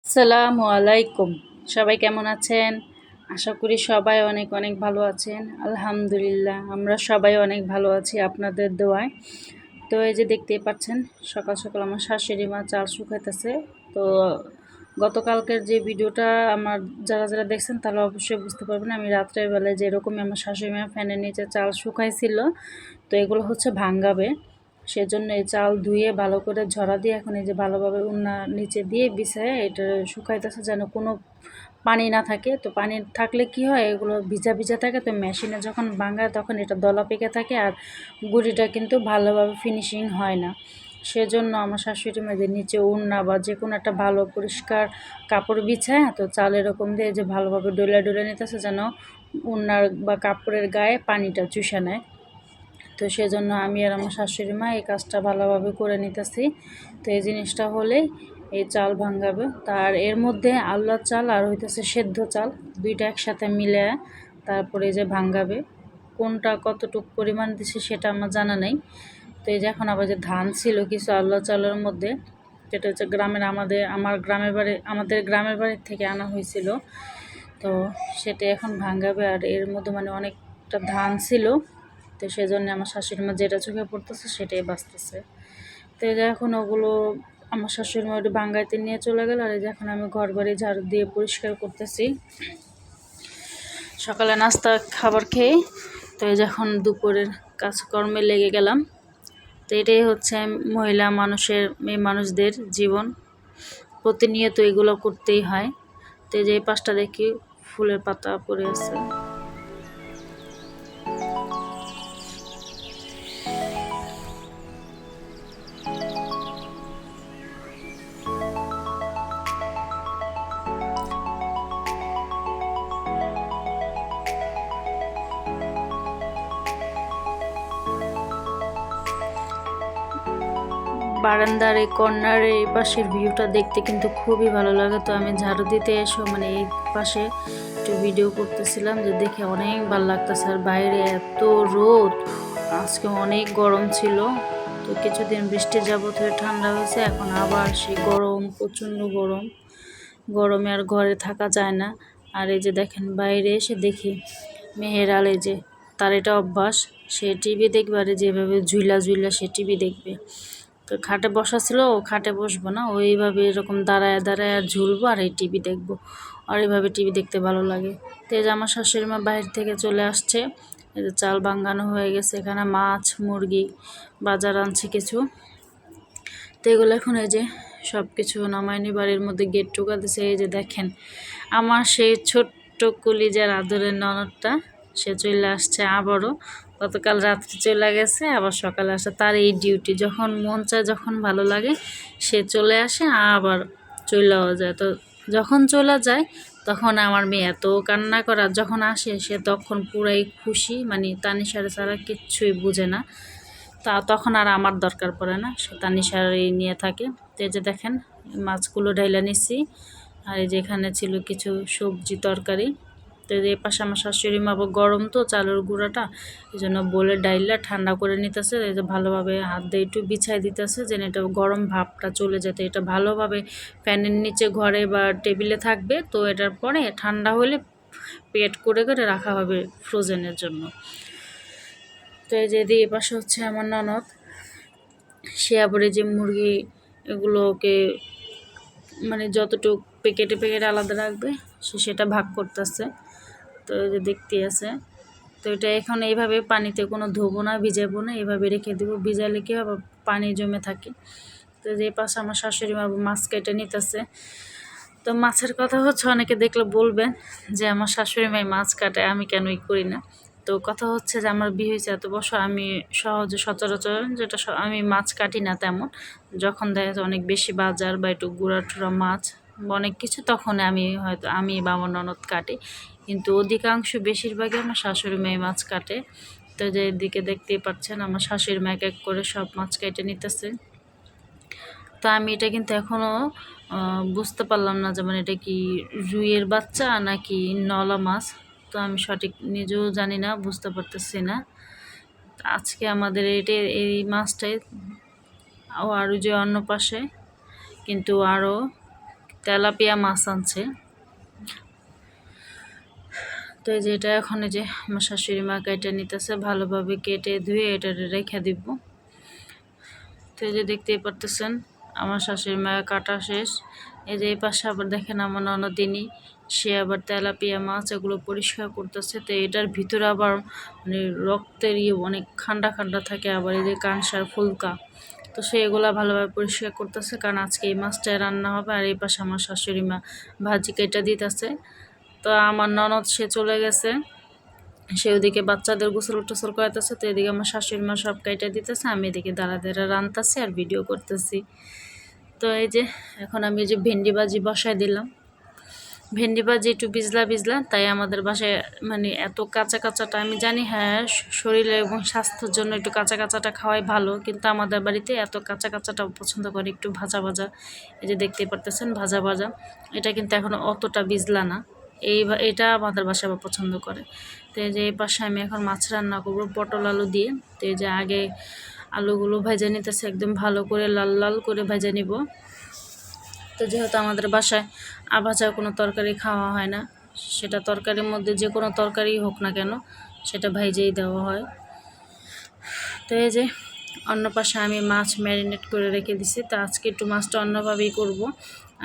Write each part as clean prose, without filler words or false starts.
আসসালামু আলাইকুম। সবাই কেমন আছেন? আশা করি সবাই অনেক অনেক ভালো আছেন। আলহামদুলিল্লাহ আমরা সবাই অনেক ভালো আছি আপনাদের দোয়ায়। তো এই যে দেখতেই পাচ্ছেন সকাল সকাল আমার শাশুড়ি মা চাল শুকাইতেছে। তো গতকালকের যে ভিডিওটা আমার যারা দেখছেন তারা অবশ্যই বুঝতে পারবেন আমি রাত্রের বেলায় যেরকমই আমার শাশুড়ি মা ফ্যানের নিচে চাল শুকাইছিল। তো এগুলো হচ্ছে ভাঙ্গাবে। সেজন্য এই চাল ধুয়ে ভালো করে ঝরা দিয়ে এখন এই যে ভালোভাবে উন্না নিচে দিয়ে বিছায় এটা শুকাইতেছে যেন কোনো পানি না থাকে। তো পানি থাকলে কি হয় এগুলো ভিজা ভিজা থাকে, তো মেশিনে যখন ভাঙায় তখন এটা দলা পেকে থাকে আর গুঁড়িটা কিন্তু ভালোভাবে ফিনিশিং হয় না। সেজন্য আমার শাশুড়ি মায়ের নিচে উন্না বা যে কোনো একটা ভালো পরিষ্কার কাপড় বিছায় তো চাল এরকম দিয়ে যে ভালোভাবে ডলে নিতেছে যেন উন্নার বা কাপড়ের গায়ে পানিটা চুষে নেয়। তো সেজন্য আমি আর আমার শাশুড়ি মা এই কাজটা ভালোভাবে করে নিতেছি। তো এই জিনিসটা হলেই এই চাল ভাঙ্গাবে। তার এর মধ্যে আল্লাহ চাল আর হইতেছে সেদ্ধ চাল দুইটা একসাথে মিলে তারপরে এই যে ভাঙ্গাবে। কোনটা কতটুকু পরিমাণ দিছে সেটা আমার জানা নেই। তো এই যে এখন আবার যে ধান ছিল কিছু আল্লাহ চালের মধ্যে, যেটা হচ্ছে আমাদের গ্রামের বাড়ির থেকে আনা হয়েছিল। তো সেটা এখন ভাঙ্গাবে আর এর মধ্যে মানে অনেকটা ধান ছিল। তো সেজন্য আমার শাশুড়ি মা যেটা চোখে পড়তেছে সেটাই বাঁচতেছে। তো এই যে এখন ওগুলো আমার শাশুড়ি মা ওটা ভাঙ্গাইতে নিয়ে চলে গেল আর এই যে এখন আমি ঘর বাড়ি ঝাড়ু দিয়ে পরিষ্কার করতেছি সকালে নাস্তা খাবার খেয়ে। তো এই যে এখন দুপুরের কাজকর্মে লেগে গেলাম। তো এটাই হচ্ছে মেয়ে মানুষদের জীবন, প্রতিনিয়ত এগুলো করতেই হয়। তো এই যে এই পাশটা দেখি ফুলের পাতা পড়ে আছে। বারান্দার এই কর্নার এই পাশের ভিউটা দেখতে কিন্তু খুবই ভালো লাগে। তো আমি ঝাড়ু দিতে এসো মানে এই পাশে একটু ভিডিও করতেছিলাম, যে দেখে অনেক ভালো লাগতেছে। আর বাইরে এত রোদ, আজকে অনেক গরম ছিল। তো কিছুদিন বৃষ্টি যাবত হয়ে ঠান্ডা হয়েছে, এখন আবার সেই গরম, প্রচণ্ড গরম। গরমে আর ঘরে থাকা যায় না। আর এই যে দেখেন বাইরে এসে দেখি মেহের আলী, যে তার এটা অভ্যাস, সে টিভি দেখবে আর যেভাবে ঝুলা ঝুলা সে টিভি দেখবে। তো খাটে বসা ছিল, ও খাটে বসবো না, ওইভাবে এরকম দাঁড়ায় দাঁড়ায় আর ঝুলবো আর এই টিভি দেখবো। আর এইভাবে টিভি দেখতে ভালো লাগে। তো এই যে আমার শাশুড়ি মা বাইরে থেকে চলে আসছে, এই যে চাল ভাঙ্গানো হয়ে গেছে, এখানে মাছ মুরগি বাজার আনছে কিছু। তো এগুলো এখন এই যে সব কিছু নামায়নি, বাড়ির মধ্যে গেট টোকা দিছে। এই যে দেখেন আমার সেই ছোট্ট কলিজার আদরের ননদটা, সে চলে আসছে আবারও। গতকাল রাত্রে চলে গেছে, আবার সকালে আসে। তার এই ডিউটি, যখন মন চায় যখন ভালো লাগে সে চলে আসে আবার চলেও যায়। তো যখন চলে যায় তখন আমার মেয়ে এত কান্না করে, আর যখন আসে সে তখন পুরাই খুশি, মানে তানিশারে ছাড়া কিচ্ছুই বুঝে না। তখন আর আমার দরকার পড়ে না, সে তানিশারই নিয়ে থাকে। তো এই যে দেখেন মাছগুলো ঢাইলা নিচ্ছি, আর এই যে এখানে ছিল কিছু সবজি তরকারি। তো এই পাশে আমার শাশুড়ি মা গরম তো চালের গুঁড়াটা, এই জন্য বলে ডাইলা ঠান্ডা করে নিতেছে। এই যে ভালোভাবে হাত দিয়ে একটু বিছাই দিতেছে যেন এটা গরম ভাবটা চলে যেতে। এটা ভালোভাবে ফ্যানের নিচে ঘরে বা টেবিলে থাকবে, তো এটার পরে ঠান্ডা হলে পেট করে করে রাখা হবে ফ্রোজেনের জন্য। তো এই যে এই পাশে হচ্ছে আমার ননদ, সে আবার এই যে মুরগি এগুলোকে মানে যতটুকু প্যাকেটে প্যাকেটে আলাদা রাখবে সে সেটা ভাগ করতেছে। তো এই যে দেখতে আছে। তো এটা এখন এইভাবে পানিতে কোনো ধোবো না, ভিজাবো না, এইভাবে রেখে দেবো। ভিজালে কি হবে, পানি জমে থাকে। তো যে পাশে আমার শাশুড়ি মা মাছ কেটে নিতেছে। তো মাছের কথা হচ্ছে অনেকে দেখলে বলবেন যে আমার শাশুড়ি মাই মাছ কাটে, আমি কেনই করি না। তো কথা হচ্ছে যে আমার বিয়ে হয়েছে এত বছর, আমি সচরাচর আমি মাছ কাটি না তেমন। যখন দেখা যায় অনেক বেশি বাজার বা একটু গুঁড়া টুড়া মাছ বা অনেক কিছু, তখন আমি বা আমার ননদ কাটি। কিন্তু অধিকাংশ বেশিরভাগই আমার শাশুড়ি মেয়ে মাছ কাটে। তো যে এদিকে দেখতেই পাচ্ছেন আমার শাশুড়ি মা এক এক করে সব মাছ কেটে নিতেছে। তো আমি এটা কিন্তু এখনও বুঝতে পারলাম না যে মানে এটা কি রুইয়ের বাচ্চা নাকি নলা মাছ। তো আমি সঠিক নিজেও জানি না, বুঝতে পারতেছি না। আজকে আমাদের এই মাছটাই, ও আরও যে অন্য পাশে কিন্তু আরও তেলাপিয়া মাছ আনছে। তো এই যে এটা এখন এই যে আমার শাশুড়ি মা কেটে নিতেছে, ভালোভাবে কেটে ধুয়ে এটা রেখে দিব। তো এই যে দেখতেই পারতেছেন আমার শাশুড়ি মা কাটা শেষ। এই যে এই পাশে আবার দেখেন আমার ননদিনী, সে আবার তেলাপিয়া মাছ এগুলো পরিষ্কার করতেছে। তো এটার ভিতরে আবার মানে রক্তের অনেক খান্ডা খান্ডা থাকে, আবার এই যে কানসার ফুলকা, তো সে এগুলা ভালোভাবে পরিষ্কার করতেছে, কারণ আজকে এই মাছটাই রান্না হবে। আর এই পাশে আমার শাশুড়ি মা ভাজি কেটে দিতেছে। তো আমার ননদ সে চলে গেছে, সে ওদিকে বাচ্চাদের গোসল টোসল করাতেছে। তো এদিকে আমার শাশুড়ি মা সব কাইটা দিতেছে, আমি এদিকে দাঁড়া দাঁড়া রান্তাছি আর ভিডিও করতেছি। তো এই যে এখন আমি এই যে ভেন্ডি ভাজি বসায় দিলাম। ভেন্ডি ভাজি একটু ভিজলা, তাই আমাদের বাসায় মানে এত কাঁচা কাঁচাটা, আমি জানি হ্যাঁ শরীরে এবং স্বাস্থ্যের জন্য একটু কাঁচা কাঁচাটা খাওয়াই ভালো, কিন্তু আমাদের বাড়িতে এত কাঁচা কাঁচাটা পছন্দ করে, একটু ভাজা ভাজা। এই যে দেখতেই পারতেছেন ভাজা ভাজা, এটা কিন্তু এখনও অতটা ভিজলা না, এটা আমাদের বাসায় পছন্দ করে। তো এই যে এই পাশে আমি এখন মাছ রান্না করবো পটল আলু দিয়ে। তো এই যে আগে আলুগুলো ভেজে নিতেছে, একদম ভালো করে লাল লাল করে ভেজে নিব। তো যেহেতু আমাদের বাসায় আভাজা কোনো তরকারি খাওয়া হয় না, সেটা তরকারির মধ্যে যে কোনো তরকারি হোক না কেন সেটা ভাইজেই দেওয়া হয়। তো এই যে অন্য পাশে আমি মাছ ম্যারিনেট করে রেখে দিছি। তো আজকে একটু মাছটা অন্যভাবেই করব।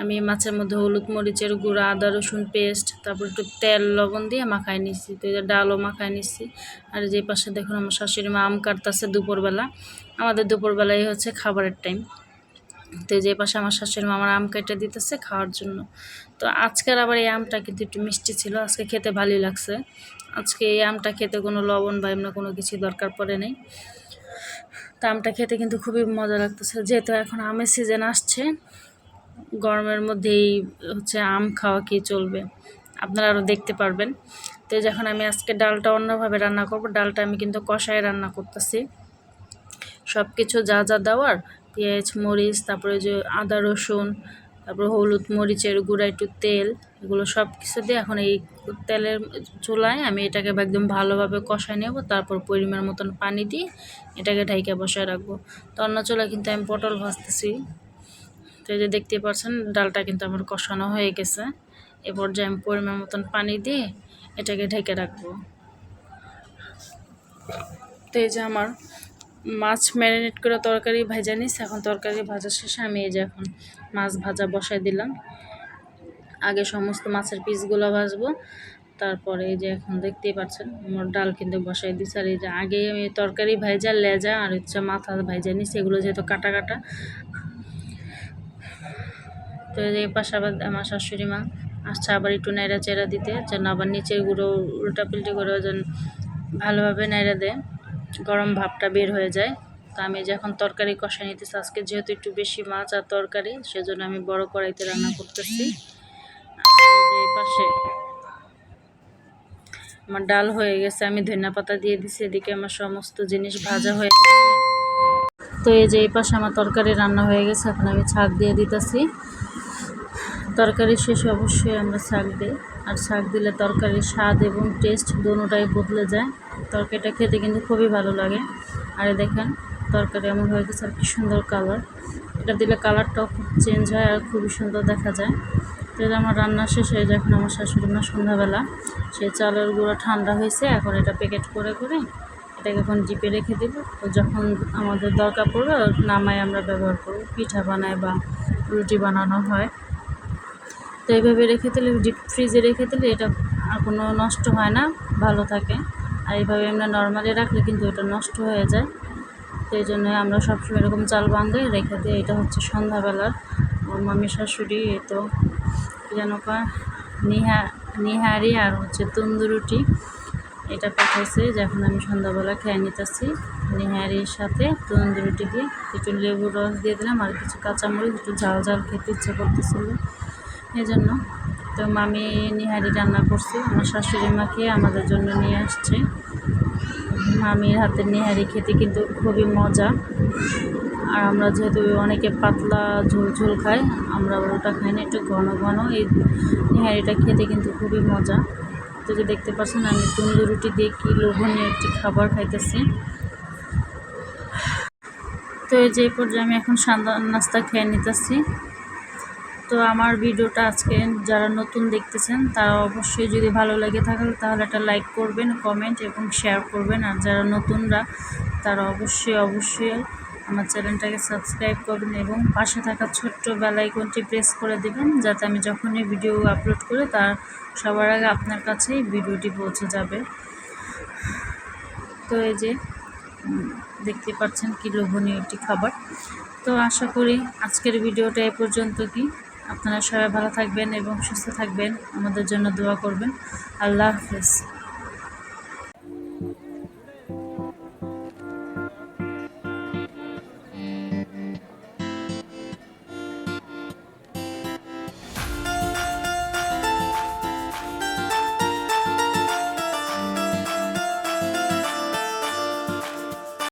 আমি মাছের মধ্যে হলুদ মরিচের গুঁড়া, আদা রসুন পেস্ট, তারপর একটু তেল লবণ দিয়ে মাখায় নিচ্ছি। তো এই যে ডালও মাখায় নিচ্ছি। আর যে পাশে দেখুন আমার শাশুড়ি মা আম কাটতেছে দুপুরবেলা, আমাদের দুপুরবেলায় হচ্ছে খাবারের টাইম। তো যে পাশে আমার শাশুড়ি মা আমার আম কেটে দিতেছে খাওয়ার জন্য। তো আজকের আবার এই আমটা কিন্তু একটু মিষ্টি ছিল, আজকে খেতে ভালোই লাগছে। আজকে এই আমটা খেতে কোনো লবণ বা এমন কোনো কিছু দরকার পড়ে নেই। তো আমটা খেতে কিন্তু খুবই মজা লাগতেছে, যেহেতু এখন আমের সিজন আসছে, গরমের মধ্যেই হচ্ছে আম খাওয়া কি চলবে, আপনারা আরও দেখতে পারবেন। তো যখন আমি আজকে ডালটা অন্যভাবে রান্না করব, ডালটা আমি কিন্তু কষায় রান্না করতেছি। সব কিছু যা যা দেওয়ার, পেঁয়াজ মরিচ, তারপরে যে আদা রসুন, তারপর হলুদ মরিচের গুঁড়া, একটু তেল, এগুলো সব কিছু দিয়ে এখন এই তেলের চুলায় আমি এটাকে একদম ভালোভাবে কষায় নেব। তারপর পরিমাণ মতন পানি দিয়ে এটাকে ঢাইকা বসায় রাখবো। তো অন্য চুলায় কিন্তু আমি পটল ভাজতেছি। তো এই যে দেখতে পাচ্ছেন ডালটা কিন্তু আমার কষানো হয়ে গেছে। এ পর্যায়ে আমি পরিমাণ মতন পানি দিয়ে এটাকে ঢেকে রাখবো। তো এই যে আমার মাছ ম্যারিনেট করে তরকারি ভাজা নিস, এখন তরকারি ভাজা শেষে আমি এই যে এখন মাছ ভাজা বসাই দিলাম। আগে সমস্ত মাছের পিসগুলো ভাজবো, তারপরে এই যে এখন দেখতেই পাচ্ছেন আমার ডাল কিন্তু বসাই দিচ্ছি। আর এই যে আগে আমি তরকারি ভাজা লেজা আর হচ্ছে মাথা ভাজা নিচ্ছি, এগুলো যেহেতু কাটা কাটা। তো এই পাশে আবার আমার শাশুড়ি মা আসছে আবার একটু নাইড়া চেরা দিতে, যেন আবার নিচের গুঁড়ো উল্টাপাল্টি করে যেন ভালোভাবে নাইড়া দেয়, গরম ভাবটা বের হয়ে যায়। তো আমি যখন তরকারি কষাই নিতেছি, আজকে যেহেতু একটু বেশি মাছ আর তরকারি, সেজন্য আমি বড় কড়াইতে রান্না করতেছি। আর এই পাশে আমার ডাল হয়ে গেছে, আমি ধনিয়া পাতা দিয়ে দিছি। এদিকে আমার সমস্ত জিনিস ভাজা হয়ে গেছে। তো এই যে এই পাশে আমার তরকারি রান্না হয়ে গেছে, এখন আমি ছাঁক দিয়ে দিতেছি। তরকারি শেষে অবশ্যই আমরা শাক দিই, আর শাক দিলে তরকারির স্বাদ এবং টেস্ট দুটোটাই বদলে যায়। তরকারিটা খেতে কিন্তু খুবই ভালো লাগে। আর দেখেন তরকারি এমন হয়ে গেছে, আর কি সুন্দর কালার, এটা দিলে কালারটাও খুব চেঞ্জ হয় আর খুবই সুন্দর দেখা যায়। তো আমার রান্না শেষ হয়ে যায়। এখন আমার শাশুড়ি মা সন্ধ্যাবেলা সে চালের গুঁড়া ঠান্ডা হয়েছে, এখন এটা প্যাকেট করে করে এটাকে এখন ডিপে রেখে দেব। তো যখন আমাদের দরকার পড়বে নামাই আমরা ব্যবহার করব, পিঠা বানায় বা রুটি বানানো হয়। তো এইভাবে রেখে দিলে, ডিপ ফ্রিজে রেখে দিলে এটা আর কোনো নষ্ট হয় না, ভালো থাকে। আর এইভাবে আমরা নর্মালি রাখলে কিন্তু এটা নষ্ট হয়ে যায়। তো এই জন্য আমরা সবসময় এরকম চাল বান্ধে রেখে দিই। এটা হচ্ছে সন্ধ্যাবেলার ওর মামি শাশুড়ি তো যেন নিহারি আর হচ্ছে তন্দুরুটি এটা পাঠাইছে, যখন আমি সন্ধ্যাবেলা খেয়ে নিতেছি নিহারির সাথে তন্দুরুটি দিয়ে। একটু লেবুর রস দিয়ে দিলাম আর কিছু কাঁচামরিচ, একটু ঝাল ঝাল খেতে ইচ্ছে করতেছিল এই জন্য। তো মামি নিহারি রান্না করছে, আমার শাশুড়ি মাকে আমাদের জন্য নিয়ে আসছে। মামির হাতের নিহারি খেতে কিন্তু খুবই মজা। আর আমরা যেহেতু অনেকে পাতলা ঝোল ঝোল খাই, আমরা ওটা খাই না, একটু ঘন ঘন এই নিহারিটা খেতে কিন্তু খুবই মজা। তো যে দেখতে পাচ্ছেন আমি তন্দুরুটি দিয়ে কি লোভনীয় একটি খাবার খাইতেছি। তো এই যে পর্যায়ে আমি এখন সন্ধ্যা নাস্তা খেয়ে নিতেছি। তো আমার ভিডিওটা আজকে যারা নতুন দেখতেছেন তারা অবশ্যই যদি ভালো লেগে থাকে তাহলে একটা লাইক করবেন, কমেন্ট এবং শেয়ার করবেন। আর যারা নতুনরা তারা অবশ্যই আমার চ্যানেলটাকে সাবস্ক্রাইব করবেন এবং পাশে থাকা ছোট্ট বেল আইকনটি প্রেস করে দেবেন, যাতে আমি যখনই ভিডিও আপলোড করি তার সবার আগে আপনার কাছেই ভিডিওটি পৌঁছে যাবে। তো এই যে দেখতে পাচ্ছেন কি লোভনীয় একটি খাবার। তো আশা করি আজকের ভিডিওটা এ পর্যন্ত কি আপনারা সবাই ভালো থাকবেন এবং সুস্থ থাকবেন, আমাদের জন্য দোয়া করবেন। আল্লাহ হাফেজ।